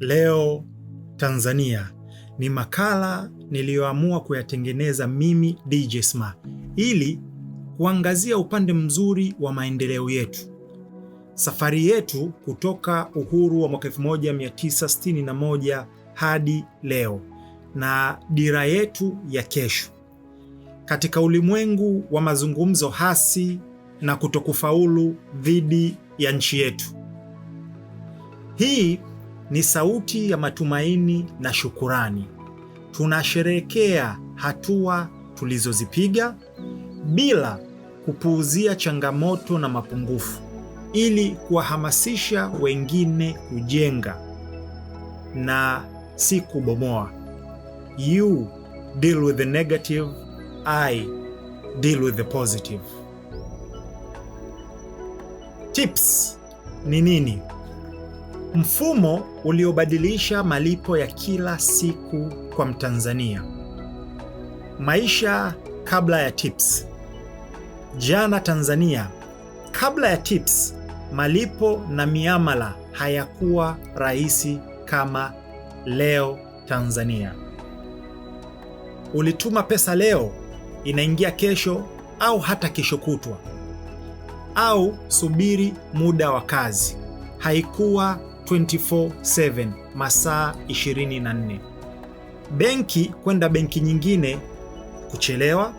Leo Tanzania ni makala niliyoamua kuyatengeneza mimi DJ Sma ili kuangazia upande mzuri wa maendeleo yetu. Safari yetu kutoka uhuru wa mwaka 1961 hadi leo na dira yetu ya kesho. Katika ulimwengu wa mazungumzo hasi na kutokufaulu dhidi ya nchi yetu. Hii ni sauti ya matumaini na shukurani. Tunasherehekea hatua tulizozipiga bila kupuuzia changamoto na mapungufu, ili kuwahamasisha wengine kujenga na si kubomoa. You deal with the negative, I deal with the positive. TIPS ni nini? Mfumo uliobadilisha malipo ya kila siku kwa Mtanzania. Maisha kabla ya TIPS. Jana Tanzania, kabla ya TIPS, malipo na miamala hayakuwa rahisi kama leo Tanzania. Ulituma pesa leo, inaingia kesho au hata kesho kutwa, au subiri muda wa kazi. Haikuwa 24/7, masaa 24. Benki kwenda benki nyingine kuchelewa.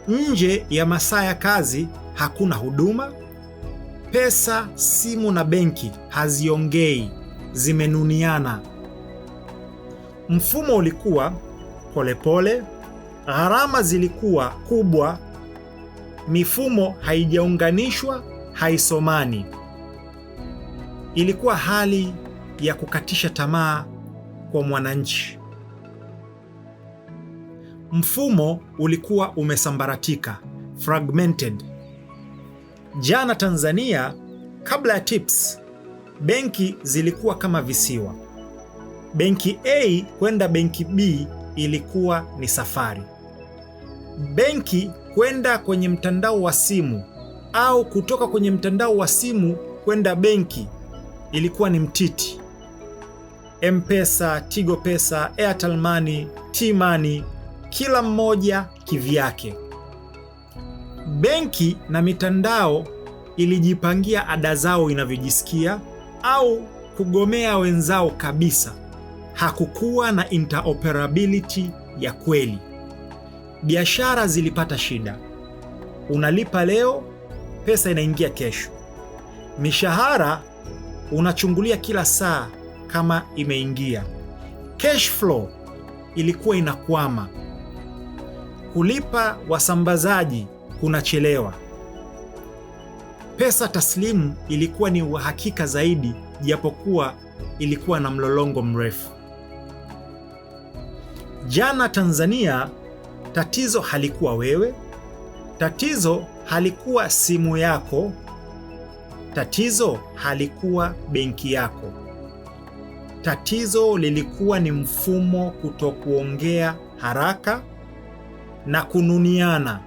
Nje ya masaa ya kazi hakuna huduma. Pesa, simu na benki haziongei, zimenuniana. Mfumo ulikuwa polepole, gharama zilikuwa kubwa, mifumo haijaunganishwa, haisomani. Ilikuwa hali ya kukatisha tamaa kwa mwananchi. Mfumo ulikuwa umesambaratika, fragmented. Jana Tanzania, kabla ya TIPS, benki zilikuwa kama visiwa. Benki A kwenda benki B ilikuwa ni safari. Benki kwenda kwenye mtandao wa simu au kutoka kwenye mtandao wa simu kwenda benki ilikuwa ni mtiti. M-Pesa, Tigo Pesa, Airtel Money, T-Money, kila mmoja kivyake. Benki na mitandao ilijipangia ada zao inavyojisikia au kugomea wenzao kabisa. Hakukuwa na interoperability ya kweli. Biashara zilipata shida. Unalipa leo, pesa inaingia kesho. Mishahara unachungulia kila saa kama imeingia. Cash flow ilikuwa inakwama. Kulipa wasambazaji kunachelewa. Pesa taslimu ilikuwa ni uhakika zaidi, japokuwa ilikuwa na mlolongo mrefu. Jana Tanzania, tatizo halikuwa wewe, tatizo halikuwa simu yako, tatizo halikuwa benki yako. Tatizo lilikuwa ni mfumo kutokuongea haraka na kununiana.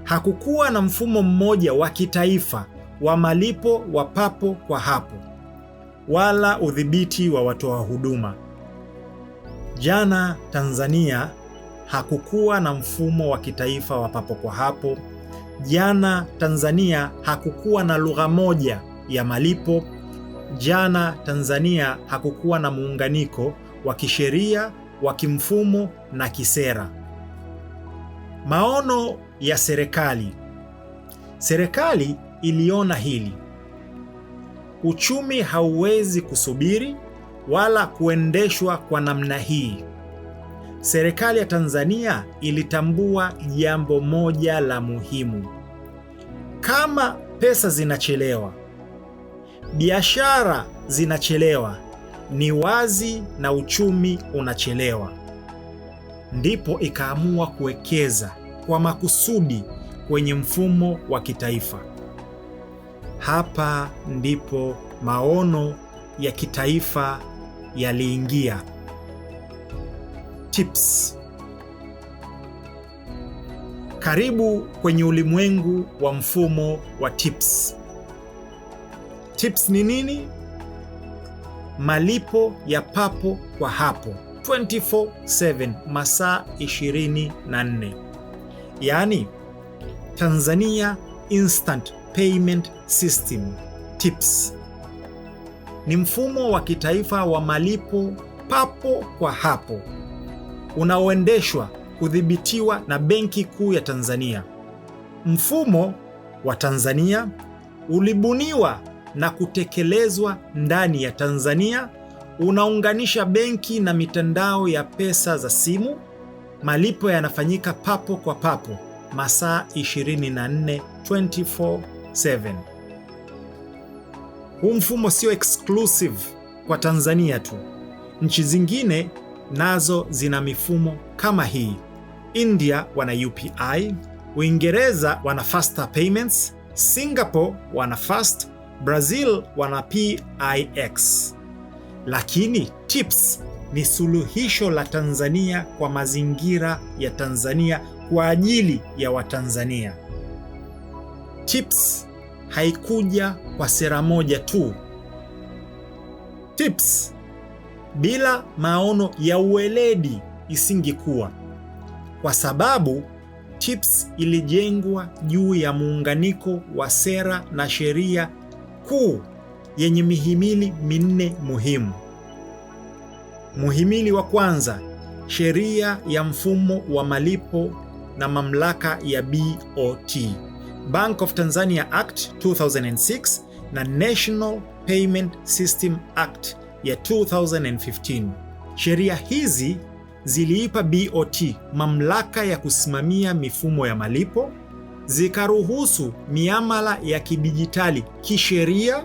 Hakukuwa na mfumo mmoja wa kitaifa wa malipo wa papo kwa hapo, wala udhibiti wa watoa huduma. Jana Tanzania, hakukuwa na mfumo wa kitaifa wa papo kwa hapo. Jana Tanzania, hakukuwa na lugha moja ya malipo. Jana Tanzania, hakukuwa na muunganiko wa kisheria, wa kimfumo na kisera. Maono ya serikali. Serikali iliona hili. Uchumi hauwezi kusubiri wala kuendeshwa kwa namna hii. Serikali ya Tanzania ilitambua jambo moja la muhimu. Kama pesa zinachelewa, biashara zinachelewa, ni wazi na uchumi unachelewa. Ndipo ikaamua kuwekeza kwa makusudi kwenye mfumo wa kitaifa. Hapa ndipo maono ya kitaifa yaliingia. TIPS. Karibu kwenye ulimwengu wa mfumo wa TIPS. TIPS ni nini? malipo ya papo kwa hapo 24/7, masaa 24. Yaani Tanzania Instant Payment System TIPS ni mfumo wa kitaifa wa malipo papo kwa hapo unaoendeshwa, kudhibitiwa na Benki Kuu ya Tanzania. Mfumo wa Tanzania ulibuniwa na kutekelezwa ndani ya Tanzania, unaunganisha benki na mitandao ya pesa za simu. Malipo yanafanyika papo kwa papo, masaa 24, 24/7. Huu mfumo sio exclusive kwa Tanzania tu. Nchi zingine nazo zina mifumo kama hii. India wana UPI, Uingereza wana Faster Payments, Singapore wana Fast, Brazil wana PIX. Lakini TIPS ni suluhisho la Tanzania kwa mazingira ya Tanzania, kwa ajili ya Watanzania. TIPS haikuja kwa sera moja tu. TIPS bila maono ya uweledi isingekuwa, kwa sababu TIPS ilijengwa juu ya muunganiko wa sera na sheria kuu yenye mihimili minne muhimu. Muhimili wa kwanza, sheria ya mfumo wa malipo na mamlaka ya BOT, Bank of Tanzania Act 2006 na National Payment System Act ya 2015. Sheria hizi ziliipa BOT mamlaka ya kusimamia mifumo ya malipo, zikaruhusu miamala ya kidijitali kisheria,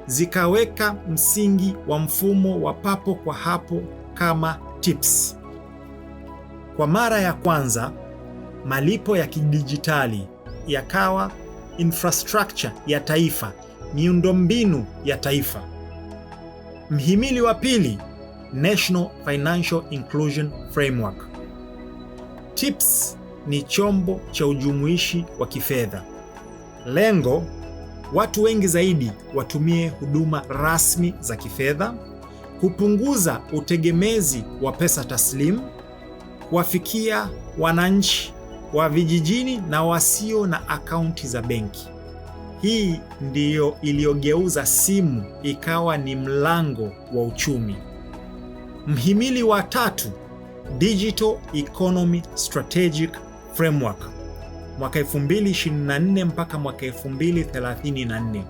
zikaweka msingi wa mfumo wa papo kwa hapo kama TIPS. Kwa mara ya kwanza, malipo ya kidijitali yakawa infrastructure ya taifa, miundombinu ya taifa. Mhimili wa pili, National Financial Inclusion Framework. TIPS ni chombo cha ujumuishi wa kifedha. Lengo, watu wengi zaidi watumie huduma rasmi za kifedha, kupunguza utegemezi wa pesa taslimu, kuwafikia wananchi wa vijijini na wasio na akaunti za benki. Hii ndiyo iliyogeuza simu ikawa ni mlango wa uchumi. Mhimili wa tatu, Digital Economy Strategic Framework, mwaka 2024 mpaka mwaka 2034.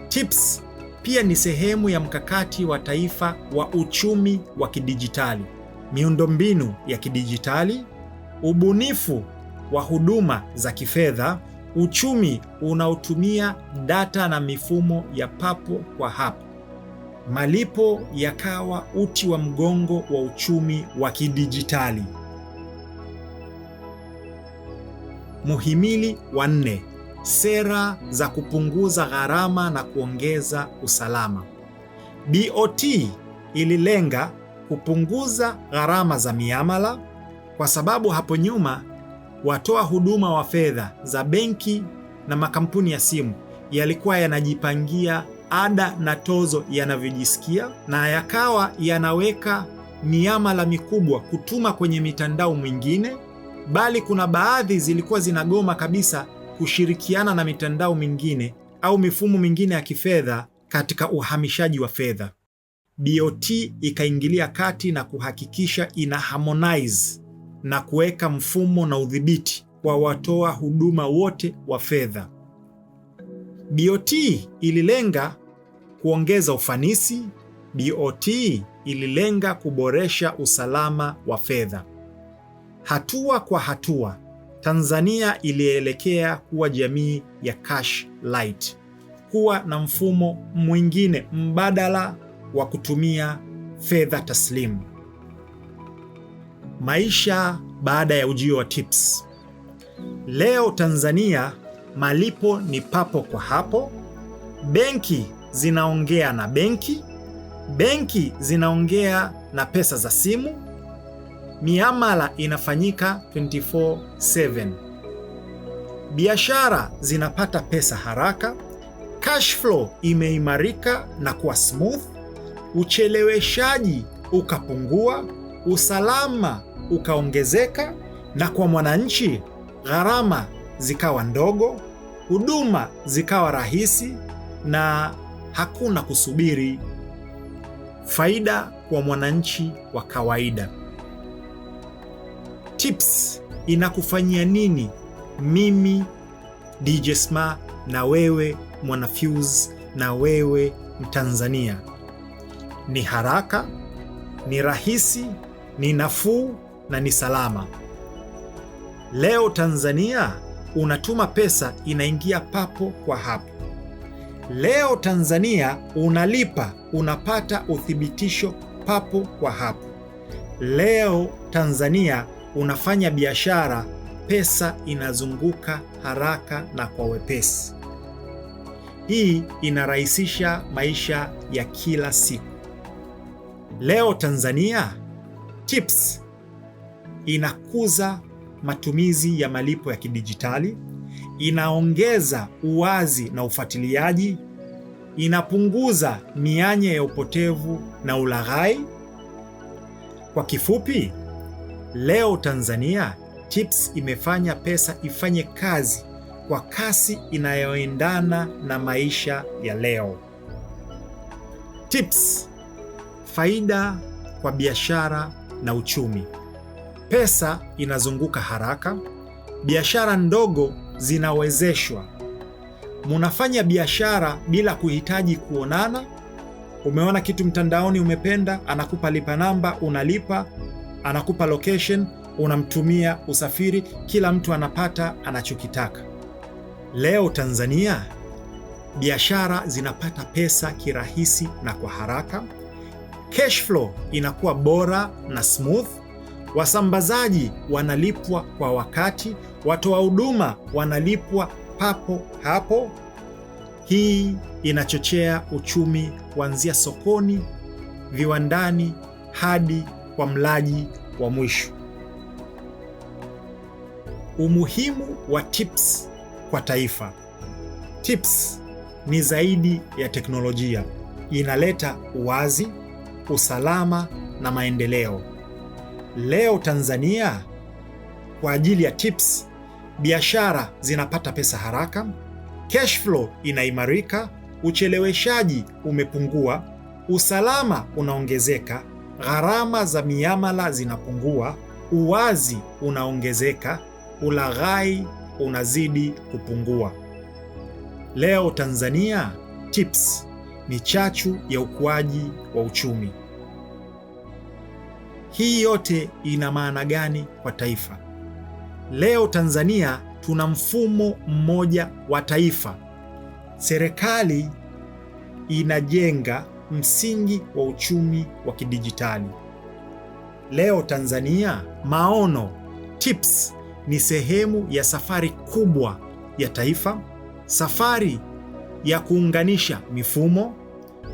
TIPS pia ni sehemu ya mkakati wa taifa wa uchumi wa kidijitali, miundombinu ya kidijitali, ubunifu wa huduma za kifedha, uchumi unaotumia data na mifumo ya papo kwa hapo. Malipo yakawa uti wa mgongo wa uchumi wa kidijitali. Muhimili wa nne, sera za kupunguza gharama na kuongeza usalama. BOT ililenga kupunguza gharama za miamala, kwa sababu hapo nyuma watoa huduma wa fedha za benki na makampuni ya simu yalikuwa yanajipangia ada na tozo yanavyojisikia, na yakawa yanaweka miamala mikubwa kutuma kwenye mitandao mwingine, bali kuna baadhi zilikuwa zinagoma kabisa kushirikiana na mitandao mingine au mifumo mingine ya kifedha katika uhamishaji wa fedha. BOT ikaingilia kati na kuhakikisha ina harmonize na kuweka mfumo na udhibiti kwa watoa huduma wote wa fedha. BOT ililenga kuongeza ufanisi. BOT ililenga kuboresha usalama wa fedha. Hatua kwa hatua, Tanzania ilielekea kuwa jamii ya cash light, kuwa na mfumo mwingine mbadala wa kutumia fedha taslimu. Maisha baada ya ujio wa TIPS. Leo Tanzania malipo ni papo kwa hapo. Benki zinaongea na benki, benki zinaongea na pesa za simu. Miamala inafanyika 24/7. Biashara zinapata pesa haraka. Cash flow imeimarika na kuwa smooth. ucheleweshaji ukapungua, usalama ukaongezeka, na kwa mwananchi gharama zikawa ndogo, huduma zikawa rahisi na hakuna kusubiri. Faida kwa mwananchi wa kawaida. Tips inakufanyia nini mimi DJ Sma na wewe Mwanafyuzi na wewe Mtanzania? Ni haraka, ni rahisi, ni nafuu na ni salama. Leo Tanzania unatuma pesa inaingia papo kwa hapo. Leo Tanzania unalipa unapata uthibitisho papo kwa hapo. Leo Tanzania unafanya biashara, pesa inazunguka haraka na kwa wepesi. Hii inarahisisha maisha ya kila siku. Leo Tanzania Tips inakuza matumizi ya malipo ya kidijitali, inaongeza uwazi na ufuatiliaji, inapunguza mianya ya upotevu na ulaghai. Kwa kifupi, leo Tanzania Tips imefanya pesa ifanye kazi kwa kasi inayoendana na maisha ya leo. Tips, faida kwa biashara na uchumi. Pesa inazunguka haraka, biashara ndogo zinawezeshwa. Munafanya biashara bila kuhitaji kuonana. Umeona kitu mtandaoni umependa, anakupa lipa namba, unalipa, anakupa location, unamtumia usafiri, kila mtu anapata anachokitaka. Leo Tanzania biashara zinapata pesa kirahisi na kwa haraka. Cash flow inakuwa bora na smooth. Wasambazaji wanalipwa kwa wakati, watoa huduma wanalipwa papo hapo. Hii inachochea uchumi kuanzia sokoni, viwandani hadi kwa mlaji wa mwisho. Umuhimu wa Tips kwa taifa. Tips ni zaidi ya teknolojia. Inaleta uwazi, usalama na maendeleo. Leo Tanzania kwa ajili ya Tips, biashara zinapata pesa haraka, cash flow inaimarika, ucheleweshaji umepungua, usalama unaongezeka, gharama za miamala zinapungua, uwazi unaongezeka, ulaghai unazidi kupungua. Leo Tanzania Tips ni chachu ya ukuaji wa uchumi. Hii yote ina maana gani kwa taifa? Leo Tanzania tuna mfumo mmoja wa taifa. Serikali inajenga msingi wa uchumi wa kidijitali. Leo Tanzania maono Tips ni sehemu ya safari kubwa ya taifa, safari ya kuunganisha mifumo,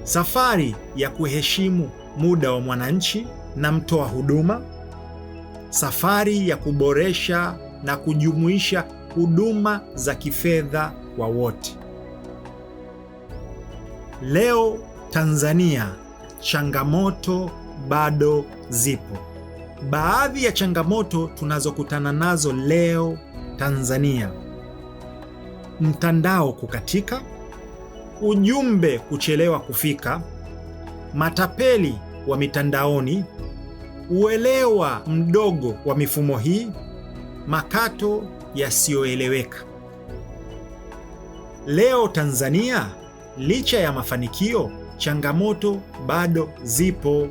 safari ya kuheshimu muda wa mwananchi na mtoa huduma, safari ya kuboresha na kujumuisha huduma za kifedha kwa wote. Leo Tanzania changamoto bado zipo. Baadhi ya changamoto tunazokutana nazo leo Tanzania: mtandao kukatika, ujumbe kuchelewa kufika, matapeli wa mitandaoni, uelewa mdogo wa mifumo hii, makato yasiyoeleweka. Leo Tanzania, licha ya mafanikio, changamoto bado zipo.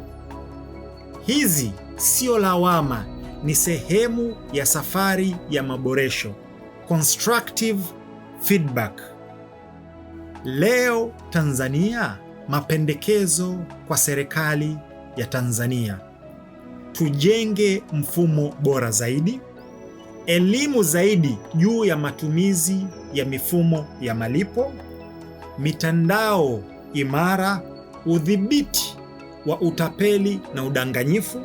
Hizi sio lawama, ni sehemu ya safari ya maboresho, constructive feedback. Leo Tanzania, mapendekezo kwa serikali ya Tanzania: tujenge mfumo bora zaidi, elimu zaidi juu ya matumizi ya mifumo ya malipo, mitandao imara, udhibiti wa utapeli na udanganyifu,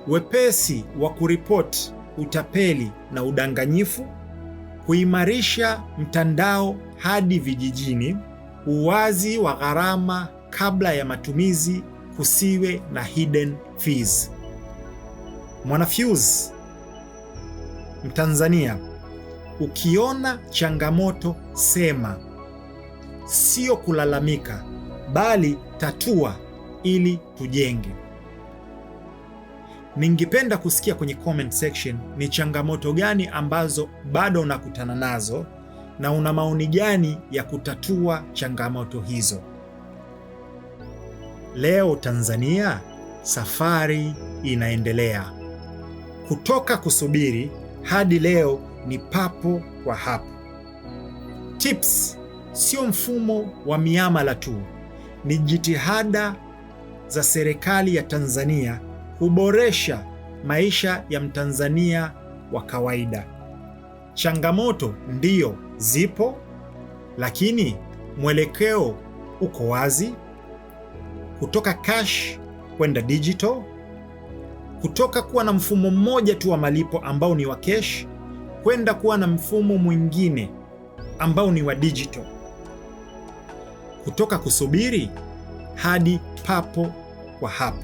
wepesi wa kuripoti utapeli na udanganyifu, kuimarisha mtandao hadi vijijini, uwazi wa gharama kabla ya matumizi, kusiwe na hidden fees. Mwanafuse Mtanzania, ukiona changamoto sema, sio kulalamika, bali tatua ili tujenge. Ningependa kusikia kwenye comment section ni changamoto gani ambazo bado unakutana nazo na una maoni gani ya kutatua changamoto hizo. Leo Tanzania, safari inaendelea. Kutoka kusubiri hadi leo ni papo kwa hapo. Tips sio mfumo wa miamala tu, ni jitihada za serikali ya Tanzania kuboresha maisha ya Mtanzania wa kawaida. Changamoto ndiyo zipo, lakini mwelekeo uko wazi. Kutoka cash kwenda digital, kutoka kuwa na mfumo mmoja tu wa malipo ambao ni wa cash kwenda kuwa na mfumo mwingine ambao ni wa digital. Kutoka kusubiri hadi papo kwa hapo.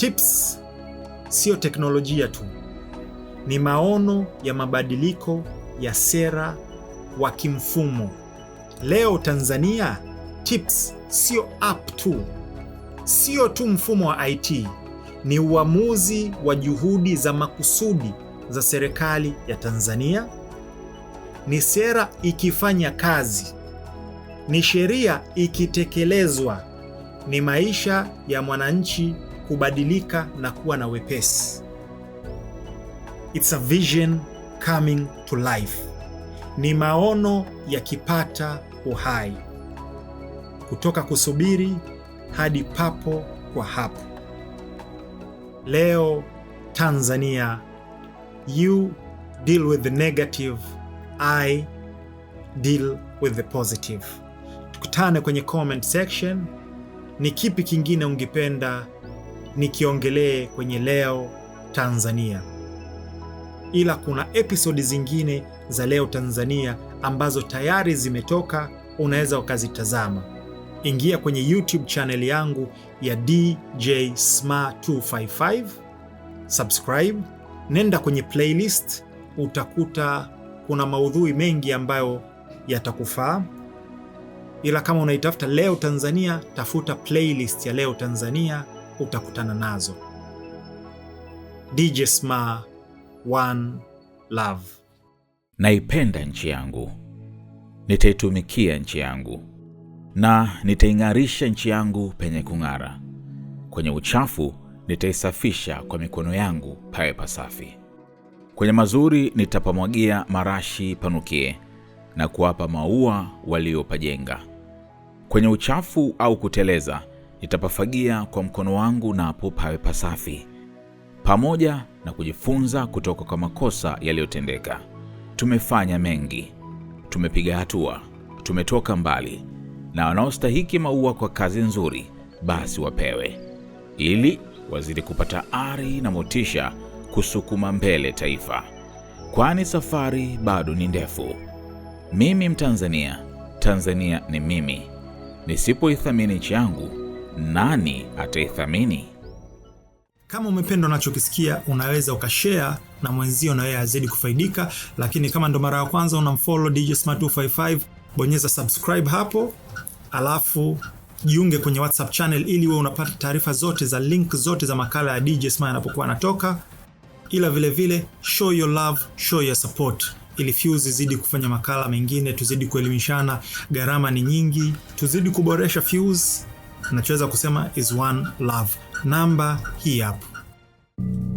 Tips sio teknolojia tu, ni maono ya mabadiliko ya sera wa kimfumo. Leo Tanzania, tips sio app tu, sio tu mfumo wa IT, ni uamuzi wa juhudi za makusudi za serikali ya Tanzania. Ni sera ikifanya kazi, ni sheria ikitekelezwa, ni maisha ya mwananchi kubadilika na kuwa na wepesi. It's a vision coming to life. Ni maono yakipata uhai. Kutoka kusubiri hadi papo kwa hapo. Leo Tanzania, you deal with the negative, I deal with the positive. Tukutane kwenye comment section. Ni kipi kingine ungependa nikiongelee kwenye Leo Tanzania? Ila kuna episodi zingine za Leo Tanzania ambazo tayari zimetoka, unaweza ukazitazama. Ingia kwenye YouTube channel yangu ya DJ Sma 255, subscribe, nenda kwenye playlist, utakuta kuna maudhui mengi ambayo yatakufaa. Ila kama unaitafuta Leo Tanzania, tafuta playlist ya Leo Tanzania, utakutana nazo. DJ Sma, one love. Naipenda nchi yangu, nitaitumikia nchi yangu, na nitaing'arisha nchi yangu penye kung'ara. Kwenye uchafu nitaisafisha kwa mikono yangu pawe pasafi. Kwenye mazuri nitapamwagia marashi panukie, na kuwapa maua waliopajenga. Kwenye uchafu au kuteleza nitapafagia kwa mkono wangu, na hapo pawe pasafi. Pamoja na kujifunza kutoka kwa makosa yaliyotendeka. Tumefanya mengi, tumepiga hatua, tumetoka mbali, na wanaostahiki maua kwa kazi nzuri basi wapewe, ili wazidi kupata ari na motisha kusukuma mbele taifa, kwani safari bado ni ndefu. Mimi Mtanzania, Tanzania ni mimi. Nisipoithamini nchi yangu, nani ataithamini? Kama umependa unachokisikia, unaweza ukashare na mwenzio na yeye azidi kufaidika. Lakini kama ndo mara ya kwanza unamfollow DJ Sma 255, bonyeza subscribe hapo, alafu jiunge kwenye WhatsApp channel ili wewe unapata taarifa zote za link zote za makala ya DJ Sma yanapokuwa yanatoka. Ila vile vile show your love, show your support, ili Fuse zidi kufanya makala mengine, tuzidi kuelimishana. Gharama ni nyingi, tuzidi kuboresha Fuse. Nachoweza kusema is one love. Namba hii hapo.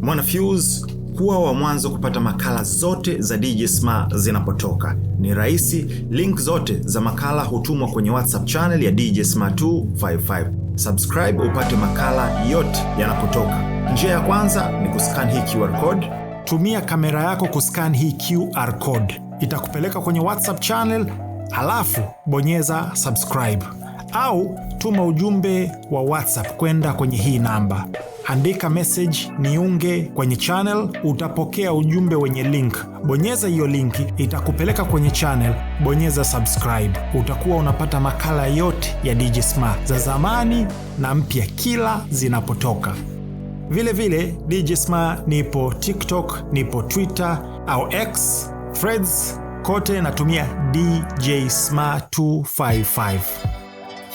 Mwana Fuse, kuwa wa mwanzo kupata makala zote za DJ Sma zinapotoka. Ni rahisi, link zote za makala hutumwa kwenye WhatsApp channel ya DJ Sma 255. Subscribe upate makala yote yanapotoka. Njia ya kwanza ni kuscan hii QR code. Tumia kamera yako kuscan hii QR code. Itakupeleka kwenye WhatsApp channel, halafu bonyeza subscribe. au tuma ujumbe wa WhatsApp kwenda kwenye hii namba. Andika message niunge kwenye channel, utapokea ujumbe wenye link. Bonyeza hiyo link, itakupeleka kwenye channel, bonyeza subscribe. Utakuwa unapata makala yote ya DJ Smart za zamani na mpya kila zinapotoka. Vile DJ Smart nipo TikTok, nipo Twitter au X, Threads, kote natumia DJ Smart 255.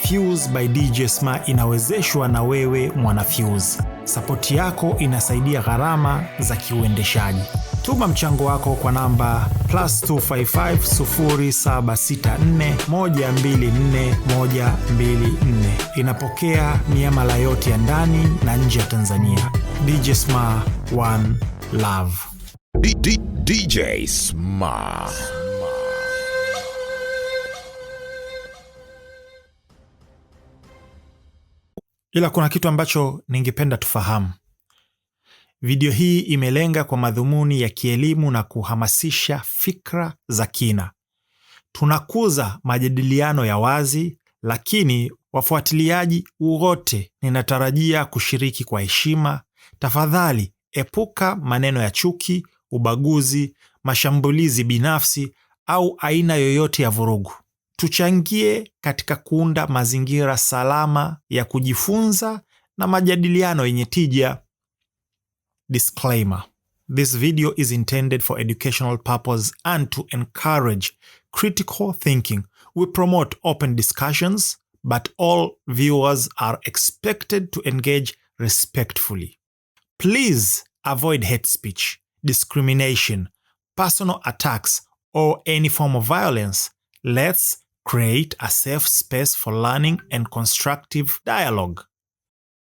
Fuse by DJ Smart inawezeshwa na wewe mwana Fuse. Sapoti yako inasaidia gharama za kiuendeshaji. Tuma mchango wako kwa namba +255 0764124124. Inapokea miamala yote ya ndani na nje ya Tanzania. DJ Smart, one love. DJ Smart. Ila kuna kitu ambacho ningependa tufahamu. Video hii imelenga kwa madhumuni ya kielimu na kuhamasisha fikra za kina. Tunakuza majadiliano ya wazi, lakini wafuatiliaji wote ninatarajia kushiriki kwa heshima. Tafadhali epuka maneno ya chuki, ubaguzi, mashambulizi binafsi au aina yoyote ya vurugu. Tuchangie katika kuunda mazingira salama ya kujifunza na majadiliano yenye tija. Disclaimer: this video is intended for educational purpose and to encourage critical thinking. We promote open discussions, but all viewers are expected to engage respectfully. Please avoid hate speech, discrimination, personal attacks, or any form of violence. Let's create a safe space for learning and constructive dialogue.